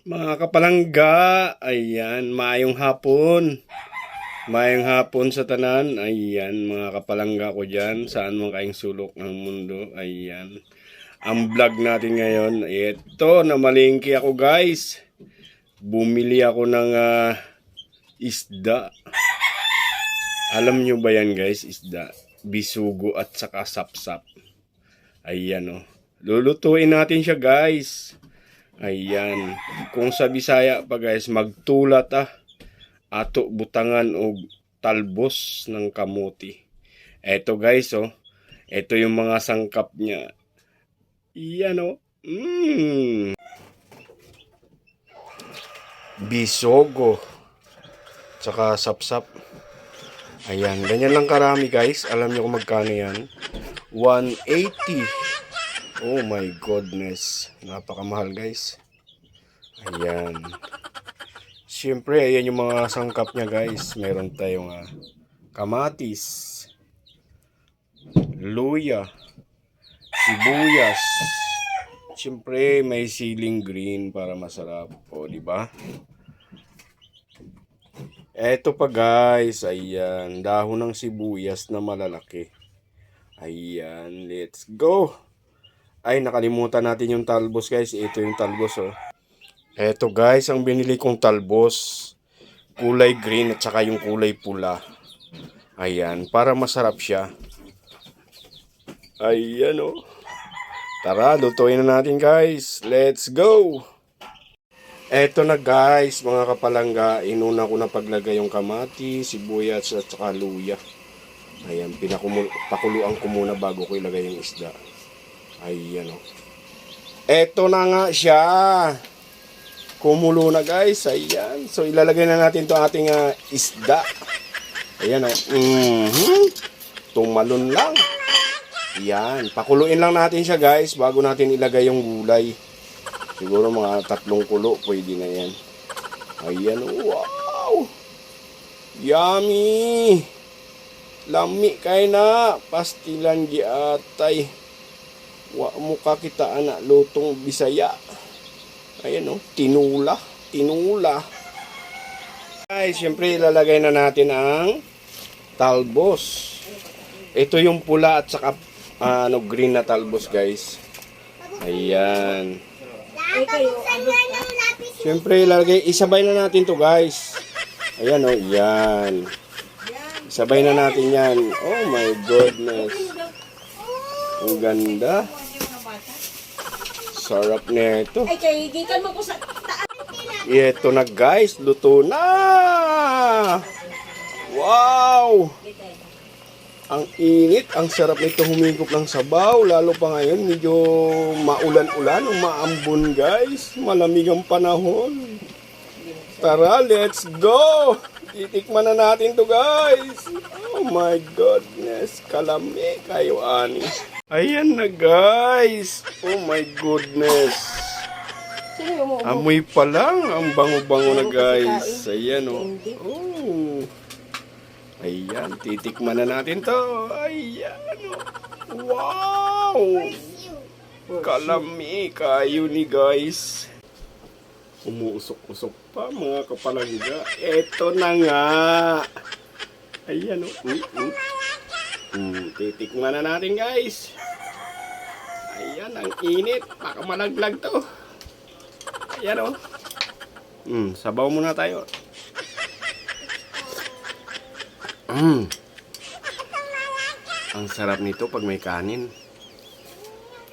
Mga kapalangga, ayan, maayong hapon. Maayong hapon sa tanan, ayan, mga kapalangga ko dyan, saan man kaing sulok ng mundo, ayan. Ang vlog natin ngayon, ito, namalingki ako guys. Bumili ako ng isda. Alam nyo ba yan guys, isda? Bisugo at saka sapsap. Ayan o. Lulutuin natin siya guys. Ayan. Kung sa Bisaya pa guys, magtulat ato butangan o talbos ng kamuti. Eto guys oh. Eto yung mga sangkap niya. Iyan oh. Bisogo. Tsaka sapsap. Ayan. Ganyan lang karami guys. Alam niyo kung magkano yan? 180. Oh my goodness. Napakamahal guys. Ayan. Siyempre, ayan yung mga sangkap niya guys. Meron tayong kamatis, luya, sibuyas. Siyempre, may siling green para masarap. O, di ba? Eto pa guys. Ayan. Dahon ng sibuyas na malalaki. Ayan. Let's go! Ay, nakalimutan natin yung talbos guys. Ito yung talbos oh. Eto guys, ang binili kong talbos. Kulay green at saka yung kulay pula. Ayan, para masarap siya. Ayan oh. Tara, lutuin na natin guys. Let's go! Eto na guys, mga kapalangga. Inuna ko na paglagay yung kamati, sibuyas at saka luya. Ayan, pakuluan ko muna bago ko ilagay yung isda. Ayan o. Eto na nga siya. Kumulo na guys. Ayan. So ilalagay na natin to ating isda. Ayan o. Tumalon lang. Ayan. Pakuluin lang natin siya guys bago natin ilagay yung gulay. Siguro mga 3 kulo. Pwede na yan. Ayan o. Wow. Yummy. Lami kay na. Pastilan di atay. Wa mo kakita anak lutong Bisaya. Ayan oh, tinula. Ay, siyempre ilalagay na natin ang talbos. Ito yung pula at saka green na talbos, guys. Ayan. Siyempre isabay na natin to, guys. Ayan oh, yan. Isabay na natin yan. Oh my goodness. Ang ganda. Sarap nito. Ay, kay gikan mo ko sa taas. Ito na guys, luto na. Wow! Ang init, ang sarap nito humigop ng sabaw. Lalo pa ngayon, medyo maulan-ulan o maambon guys. Malamig ang panahon. Tara, let's go! Titikman na natin to guys. Oh my goodness, kalami kayo ani. Ayan na guys. Oh my goodness. Amoy pa lang. Ang bango-bango na guys. Ayan oh. Oh. Ayan. Titikman na natin to. Ayan oh. Wow. Kalami kayo ni guys. Umuusok-usok pa mga kapalangga. Eto na nga. Ayan oh. Titikman na natin guys. Ayan, ang init. Baka malaglag to. Ayan o. Sabaw muna tayo. Ang sarap nito pag may kanin.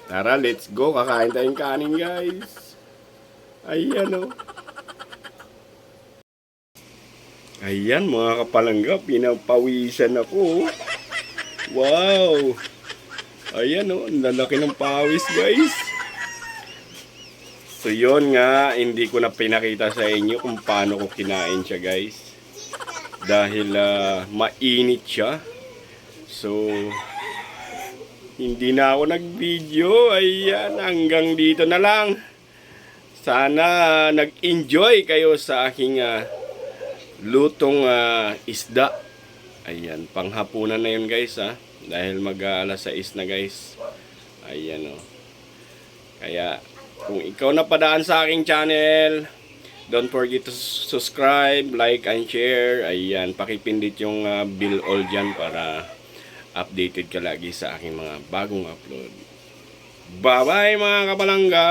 Tara, let's go. Kakain tayong kanin guys. Ayan o. Ayan mga kapalangga. Pinapawisan ako. Wow. Ayan o, ang lalaki ng pawis guys. So yun nga, hindi ko na pinakita sa inyo kung paano ko kinain siya guys. Dahil mainit siya. So, hindi na ako nag-video. Ayan, hanggang dito na lang. Sana nag-enjoy kayo sa aking lutong isda. Ayan, panghapunan na yun guys dahil mag-alas 6 na guys. Ayan o. Kaya kung ikaw napadaan sa aking channel, Don't forget to subscribe, like, and share. Ayan, pakipindit yung bell all dyan para updated ka lagi sa aking mga bagong upload. Bye-bye mga kapalangga!